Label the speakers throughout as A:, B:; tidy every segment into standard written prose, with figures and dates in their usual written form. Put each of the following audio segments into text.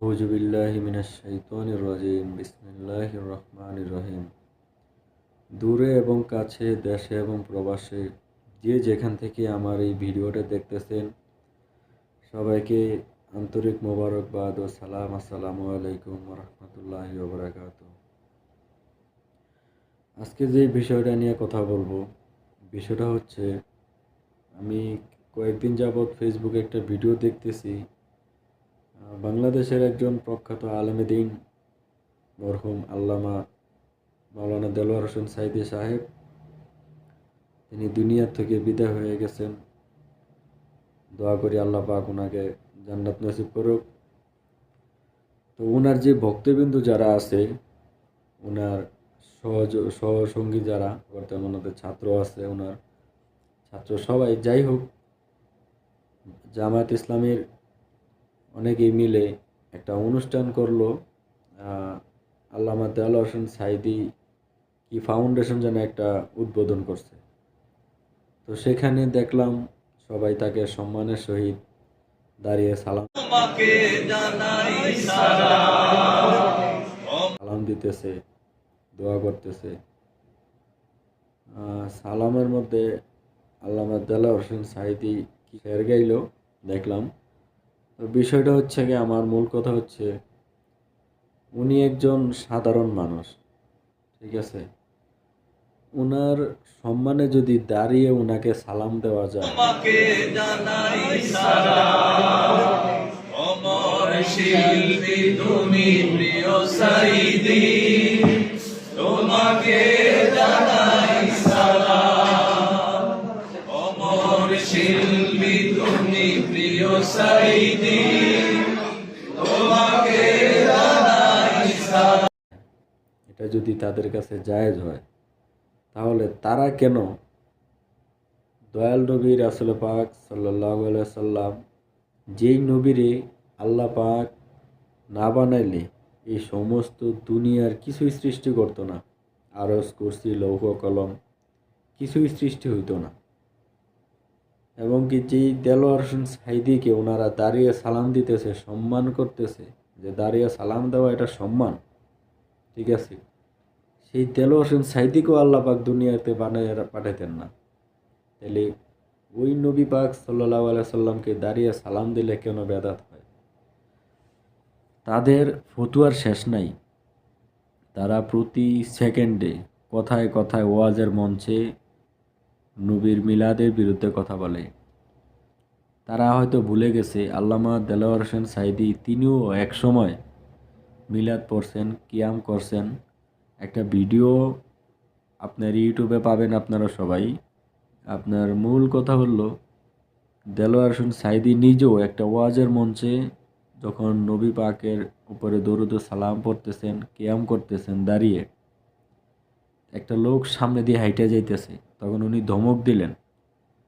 A: আউযুবিল্লাহি মিনাশ শাইতানির রাজিম। বিসমিল্লাহির রহমানির রহিম। দূরে এবং কাছে, দেশে এবং প্রবাসে যে যেখান থেকে আমার এই ভিডিওটা দেখতেছেন, সবাইকে আন্তরিক মোবারকবাদ ও সালাম। আসসালামু আলাইকুম ওয়া রাহমাতুল্লাহি ওয়া বারাকাতুহু। আজকে যে বিষয়টা নিয়ে কথা বলবো, বিষয়টা হচ্ছে আমি কয়েকদিন যাবৎ ফেসবুকে একটা ভিডিও দেখতেছি। বাংলাদেশের একজন প্রখ্যাত আলেমে দ্বীন মরহুম আল্লামা মাওলানা দেলোয়ার হোসেন সাঈদী সাহেব, তিনি দুনিয়ার থেকে বিদায় হয়ে গেছেন। দোয়া করি আল্লাহ পাক ওনাকে জান্নাত নসিব করুক। তো ওনার যে ভক্তবৃন্দ যারা আছে, ওনার সহসঙ্গী যারা, বর্তমানে ওনাদের ছাত্র আছে, ওনার ছাত্র সবাই, যাই হোক, জামায়াত ইসলামের অনেকেই মিলে একটা অনুষ্ঠান করলো। আল্লামা দেলোয়ার হোসেন সাঈদী কি ফাউন্ডেশন যেন একটা উদ্বোধন করছে। তো সেখানে দেখলাম সবাই তাকে সম্মানের সহিত দাঁড়িয়ে সালাম দিতেছে, দোয়া করতেছে। সালামের মধ্যে আল্লামা দেলোয়ার হোসেন সাঈদী কি শের গাইল দেখলাম। তো বিষয়টা হচ্ছে কি, আমার মূল কথা হচ্ছে উনি একজন সাধারণ মানুষ, ঠিক আছে? উনার সম্মানে যদি দাঁড়িয়ে উনাকে সালাম দেওয়া যায়, শিল্পী তুমি প্রিয় সাঈদী, তোমাকে জানাই সালাম। অমর শিল্পী তুমি প্রিয় সাঈদী, তোমাকে জানাই সালাম। এটা যদি তাদের কাছে জায়েজ হয়, তাহলে তারা কেন দয়াল নবী রাসূল পাক সাল্লাল্লাহু আলাইহি সাল্লাম, যেই নবীরে আল্লাহ পাক না বানাইলে এই সমস্ত দুনিয়ার কিছুই সৃষ্টি করতো না, আরশ কুরসি লৌহ কলম কিছুই সৃষ্টি হইতো না, এবং কি যেই দেলোয়ার হোসেন সাঈদীকে ওনারা দাঁড়িয়ে সালাম দিতেছে, সম্মান করতেছে, যে দাঁড়িয়ে সালাম দেওয়া এটা সম্মান, ঠিক আছে? সেই দেলোয়ার হোসেন সাঈদীকেও আল্লাহ পাক দুনিয়াতে বানায় পাঠাইতেন না, তাহলে ওই নবী পাক সাল্লাল্লাহু আলাইহি সাল্লামকে দাঁড়িয়ে সালাম দিলে কেন বেদাত হয়? তাদের ফতুয়ার শেষ নাই। তারা প্রতি সেকেন্ডে কথায় কথায় ওয়াজের মঞ্চে নবীর মিলাদের বিরুদ্ধে কথা বলে। তারা হয়তো ভুলে গেছে আল্লামা দেলোয়ার হোসেন সাঈদী তিনিও এক সময় মিলাদ পড়ছেন, কিয়াম করছেন। একটা ভিডিও আপনার ইউটিউবে পাবেন আপনারা সবাই। আপনার মূল কথা হলো, দেলোয়ার হোসেন সাঈদী নিজেও একটা ওয়াজের মঞ্চে যখন নবী পাকের উপরে দরুদ ও সালাম পড়তেছেন, কিয়াম করতেছেন দাঁড়িয়ে, একটা লোক সামনে দিয়ে হাইটে যাইতেছে, তখন উনি ধমক দিলেন।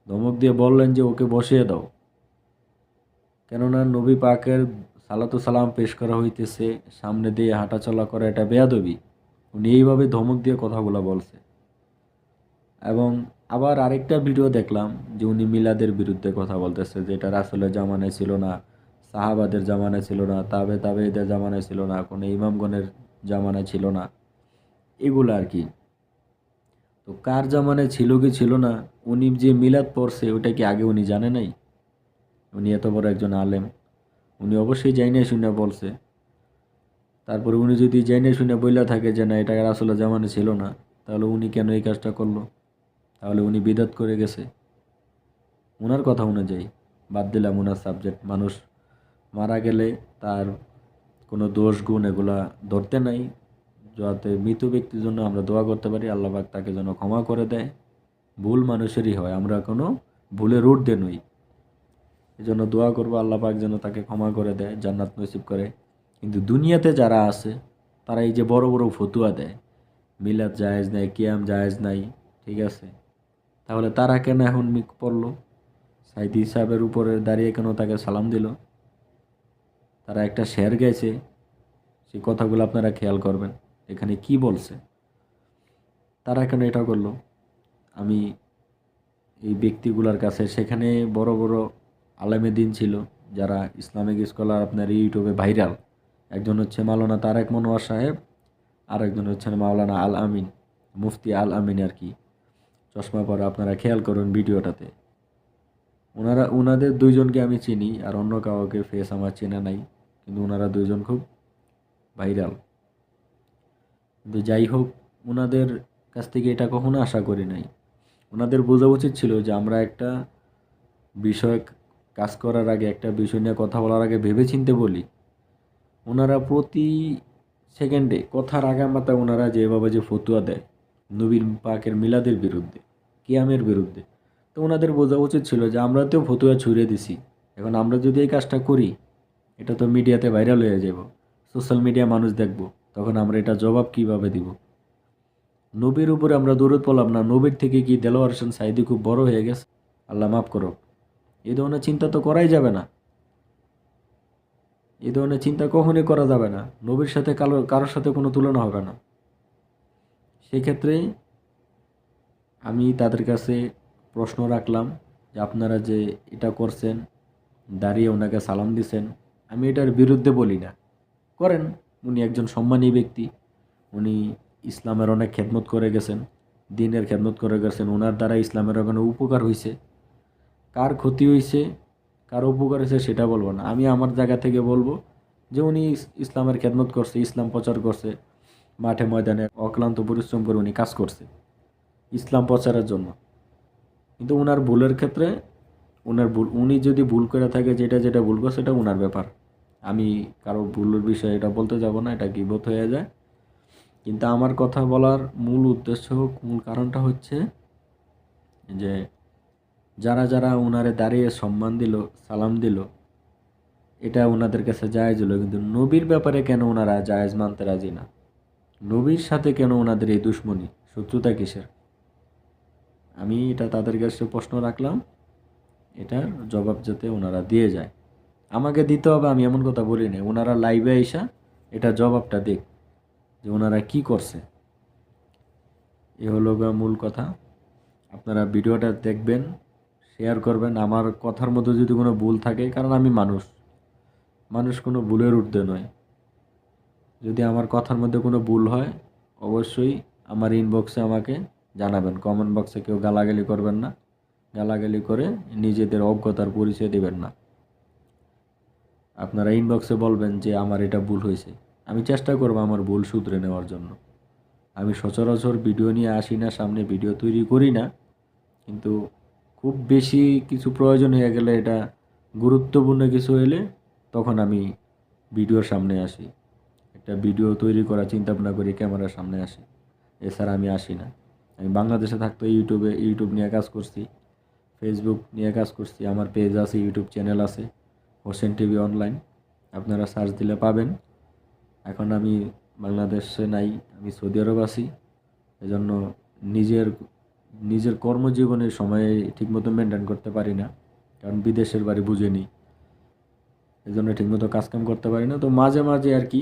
A: ধমক দিয়ে বললেন যে ওকে বসিয়ে দাও, কেননা নবী পাকের সালাতু সালাম পেশ করা হইতেছে, সামনে দিয়ে হাঁটা চলা করা এটা বেয়াদবি। উনি এইভাবে ধমক দিয়ে কথাগুলো বলছে। এবং আবার আরেকটা ভিডিও দেখলাম যে উনি মিলাদের বিরুদ্ধে কথা বলতেছে, যে এটা রাসূলের জামানায় ছিল না, সাহাবাদের জামানায় ছিল না, তাবেঈদের জামানায় ছিল না, কোনো ইমামগণের জামানায় ছিল না, এগুলো আর কি। তো কার জামানায় ছিল কি ছিল না, উনি যে মিলাদ পড়ছে ওটা কি আগে উনি জানে নাই? উনি এত বড় একজন আলেম, উনি অবশ্যই জাইনে শুনে বলছে। তারপরে উনি যদি জাইনে শুনে বইলা থাকে যে না এটা রাসূলের জামানায় ছিল না, তাহলে উনি কেন এই কাজটা করলো? তাহলে উনি বিদআত করে গেছে। ওনার কথা অনুযায়ী বাদ দিলাম ওনার সাবজেক্ট, মানুষ মারা গেলে তার কোনো দোষ গুণ এগুলা ধরতে নাই, যাতে মৃত ব্যক্তির জন্য আমরা দোয়া করতে পারি আল্লাহ পাক তাকে যেন ক্ষমা করে দেয়। ভুল মানুষেরই হয়, আমরা কোনো ভুলের ঊর্ধ্বে নই। এই জন্য দোয়া করবো আল্লাহ পাক যেন তাকে ক্ষমা করে দেয়, জান্নাত নসিব করে। কিন্তু দুনিয়াতে যারা আছে, তারা এই যে বড় বড় ফতুয়া দেয়, মিলাদ জায়েজ নাই, কিয়াম জায়েজ নাই, ঠিক আছে? তাহলে তারা কেন এখন পড়লো? সাঈদী সাহেবের উপরে দাঁড়িয়ে কেন তাকে সালাম দিল? তারা একটা শের গেছে, সেই কথাগুলো আপনারা খেয়াল করবেন এখানে কি বলছে। তারা কেন এটা করলো? আমি এই ব্যক্তিগুলোর কাছে, সেখানে বড় বড় আলেমে দ্বীন ছিল যারা ইসলামিক স্কলার, আপনার ইউটিউবে ভাইরাল, একজন হচ্ছে মাওলানা তারেক মনোয়ার সাহেব, আর একজন হচ্ছেন মাওলানা আল আমিন, মুফতি আল আমিন আর কি, চশমা পরা। আপনারা খেয়াল করুন ভিডিওটাতে। ওনাদের দুইজনকে আমি চিনি, আর অন্য কাউকে ফেস আমার চেনা নাই, কিন্তু ওনারা দুইজন খুব ভাইরাল। কিন্তু যাই হোক, ওনাদের কাছ থেকে এটা কখনো আশা করি নাই। ওনাদের বোঝা উচিত ছিল যে আমরা একটা বিষয় কাজ করার আগে, একটা বিষয় নিয়ে কথা বলার আগে ভেবেচিন্তে বলি। ওনারা প্রতি সেকেন্ডে কথার আগামাতা ওনারা যেভাবে যে ফতুয়া দেয় নবীর পাকের মিলাদের বিরুদ্ধে, কিয়ামের বিরুদ্ধে, তো ওনাদের বোঝা উচিত ছিল যে আমরা তো ফতুয়া ছুঁড়ে দিছি, এখন আমরা যদি এই কাজটা করি এটা তো মিডিয়াতে ভাইরাল হয়ে যাব, সোশ্যাল মিডিয়া মানুষ দেখব, তখন আমরা এটা জবাব কিভাবে দিব? নবীর উপরে আমরা দৌড়ত পড়লাম না, নবীর থেকে কি দেলোয়ার হোসেন সাইদি খুব বড় হয়ে গেছে? আল্লাহ মাফ করো। এই ধরনের চিন্তা তো করাই যাবে না, এই ধরনের চিন্তা কখনই করা যাবে না। নবীর সাথে কারোর সাথে কোনো তুলনা হবে না। সেক্ষেত্রে আমি তাদের কাছে প্রশ্ন রাখলাম যে আপনারা যে এটা করছেন, দাঁড়িয়ে ওনাকে সালাম দিছেন, আমি এটার বিরুদ্ধে বলি না, করেন। উনি একজন সম্মানী ব্যক্তি, উনি ইসলামের অনেক খেদমত করে গেছেন, দিনের খেদমত করে গেছেন, ওনার দ্বারা ইসলামের ওখানে উপকার হয়েছে। কার ক্ষতি হয়েছে, কার উপকার হয়েছে সেটা বলবো না, আমি আমার জায়গা থেকে বলবো যে উনি ইসলামের খেদমত করছে, ইসলাম প্রচার করছে, মাঠে ময়দানে অক্লান্ত পরিশ্রম করে উনি কাজ করছে ইসলাম প্রচারের জন্য। কিন্তু ওনার ভুলের ক্ষেত্রে উনি যদি ভুল করে থাকে, যেটা ভুল করছে সেটা ওনার ব্যাপার। আমি কারো ভুলের বিষয়ে এটা বলতে যাব না, এটা গীবত হয়ে যায়। কিন্তু আমার কথা বলার মূল উদ্দেশ্য, মূল কারণটা হচ্ছে যে যারা ওনারে দাঁড়িয়ে সম্মান দিল, সালাম দিল, এটা ওনাদের কাছে জায়েজ হলো, কিন্তু নবীর ব্যাপারে কেন ওনারা জায়েজ মানতে রাজি না? নবীর সাথে কেন ওনাদের এই দুশ্মনী, শত্রুতা কিসের? আমি এটা তাদের কাছে প্রশ্ন রাখলাম, এটার জবাব যাতে ওনারা দিয়ে যায়। আমাকে দিতে হবে আমি এমন কথা বলি না, ওনারা লাইভে আইসা এটা জবাবটা দেখ যে ওনারা কি করছে। এ হলো মূল কথা। আপনারা ভিডিওটা দেখবেন, শেয়ার করবেন। আমার কথার মধ্যে যদি কোনো ভুল থাকে, কারণ আমি মানুষ কোনো ভুলের ঊর্ধ্বে নয়, যদি আমার কথার মধ্যে কোনো ভুল হয় অবশ্যই আমার ইনবক্সে আমাকে জানাবেন। কমেন্ট বক্সে কেউ গালাগালি করবেন না, গালাগালি করে নিজেদের অজ্ঞতার পরিচয় দেবেন না। আপনারা ইনবক্সে বলবেন যে আমার এটা ভুল হয়েছে, আমি চেষ্টা করব আমার ভুল শুধরে নেওয়ার জন্য। আমি সচরাচর ভিডিও নিয়ে আসি না, সামনে ভিডিও তৈরি করি না, কিন্তু খুব বেশি কিছু প্রয়োজন হয়ে গেলে, এটা গুরুত্বপূর্ণ কিছু এলে তখন আমি ভিডিওর সামনে আসি, একটা ভিডিও তৈরি করার চিন্তা ভাবনা করি, ক্যামেরার সামনে আসি, এছাড়া আমি আসি না। আমি বাংলাদেশে থাকতে ইউটিউব নিয়ে কাজ করছি, ফেসবুক নিয়ে কাজ করছি, আমার পেজ আছে, ইউটিউব চ্যানেল আছে, হোসেন টিভি অনলাইন, আপনারা সার্চ দিলে পাবেন। এখন আমি বাংলাদেশে নাই, আমি সৌদি আরব আছি, এজন্য নিজের কর্মজীবনের সময়ে ঠিকমতো মেনটেন করতে পারি না, কারণ বিদেশের বাড়ি বুঝেনি, এজন্য ঠিকমতো কাজকাম করতে পারি না। তো মাঝে মাঝে আর কি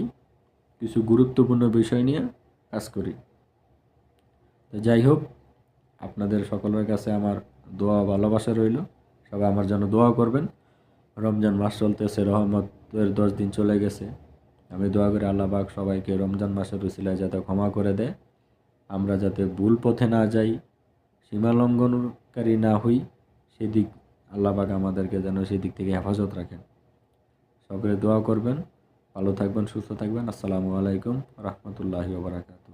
A: কিছু গুরুত্বপূর্ণ বিষয় নিয়ে কাজ করি। তো যাই হোক, আপনাদের সকলের কাছে আমার দোয়া ভালোবাসা রইল, সবাই আমার জন্য দোয়া করবেন। রমজান মাস চলতেছে, রহমতের 10 দিন চলে গেছে। আমি দোয়া করি আল্লাহ পাক সবাইকে রমজান মাসের উসিলায় যাতে ক্ষমা করে দেয়, আমরা যাতে ভুল পথে না যাই, সীমা লঙ্ঘনকারী না হই, সেদিক আল্লাহ পাক আমাদেরকে যেন সেদিক থেকে হেফাজত রাখেন। সকলে দোয়া করবেন, ভালো থাকবেন, সুস্থ থাকবেন। আসসালামু আলাইকুম রহমতুল্লাহি ওয়া বারাকাতুহু।